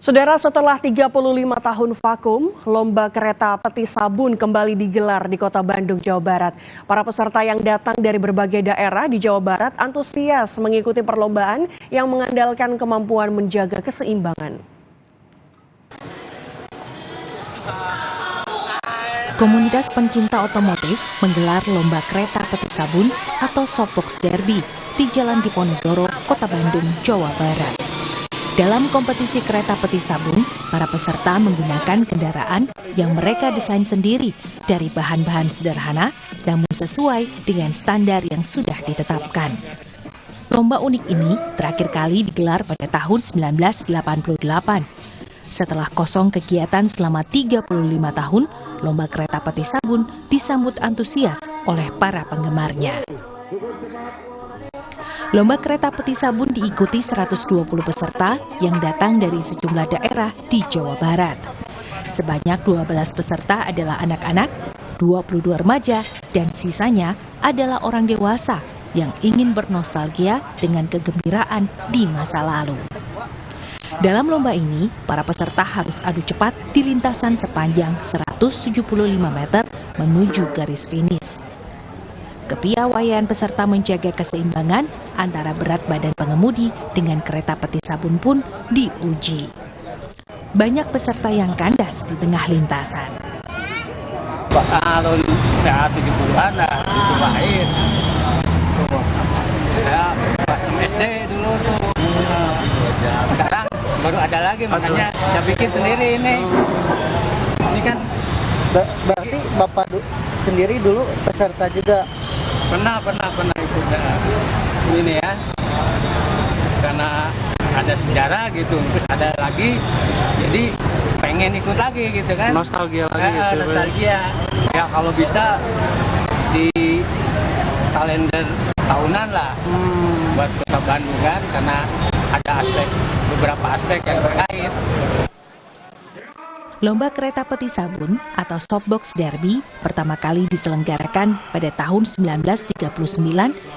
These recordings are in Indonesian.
Saudara, setelah 35 tahun vakum, lomba kereta peti sabun kembali digelar di Kota Bandung, Jawa Barat. Para peserta yang datang dari berbagai daerah di Jawa Barat antusias mengikuti perlombaan yang mengandalkan kemampuan menjaga keseimbangan. Komunitas pencinta otomotif menggelar lomba kereta peti sabun atau Softbox Derby di Jalan Diponegoro, Kota Bandung, Jawa Barat. Dalam kompetisi kereta peti sabun, para peserta menggunakan kendaraan yang mereka desain sendiri dari bahan-bahan sederhana namun sesuai dengan standar yang sudah ditetapkan. Lomba unik ini terakhir kali digelar pada tahun 1988. Setelah kosong kegiatan selama 35 tahun, lomba kereta peti sabun disambut antusias oleh para penggemarnya. Lomba kereta peti sabun diikuti 120 peserta yang datang dari sejumlah daerah di Jawa Barat. Sebanyak 12 peserta adalah anak-anak, 22 remaja, dan sisanya adalah orang dewasa yang ingin bernostalgia dengan kegembiraan di masa lalu. Dalam lomba ini, para peserta harus adu cepat di lintasan sepanjang 175 meter menuju garis finish. Kepiawaian peserta menjaga keseimbangan antara berat badan pengemudi dengan kereta peti sabun pun diuji. Banyak peserta yang kandas di tengah lintasan. Tahun 70-an lah, dicobain. Ya, pas SD dulu tuh. Sekarang baru ada lagi, makanya saya bikin sendiri ini. Ini kan berarti Bapak sendiri dulu peserta juga? Pernah ikut ini ya, karena ada sejarah gitu, terus ada lagi, jadi pengen ikut lagi gitu kan. Nostalgia lagi gitu. Nostalgia, ya kalau bisa di kalender tahunan lah buat Kota Bandung kan, karena ada beberapa aspek yang terkait. Lomba kereta peti sabun atau Softbox Derby pertama kali diselenggarakan pada tahun 1939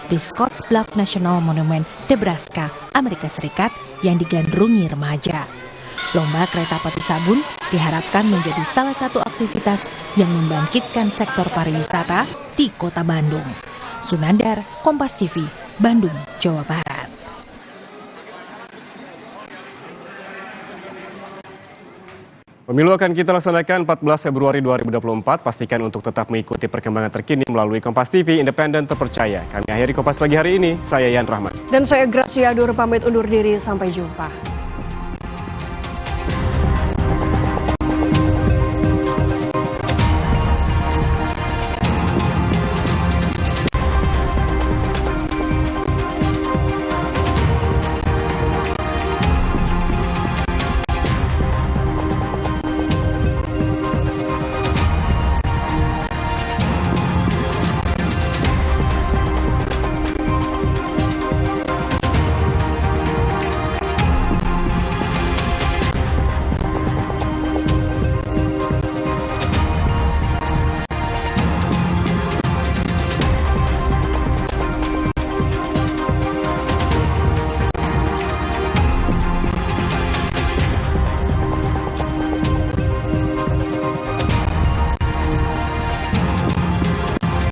di Scotts Bluff National Monument, Nebraska, Amerika Serikat yang digandrungi remaja. Lomba kereta peti sabun diharapkan menjadi salah satu aktivitas yang membangkitkan sektor pariwisata di Kota Bandung. Sunandar, Kompas TV, Bandung, Jawa Barat. Pemilu akan kita laksanakan 14 Februari 2024. Pastikan untuk tetap mengikuti perkembangan terkini melalui Kompas TV independen terpercaya. Kami akhiri Kompas pagi hari ini. Saya Yan Rahman. Dan saya Gracia Dur pamit undur diri. Sampai jumpa.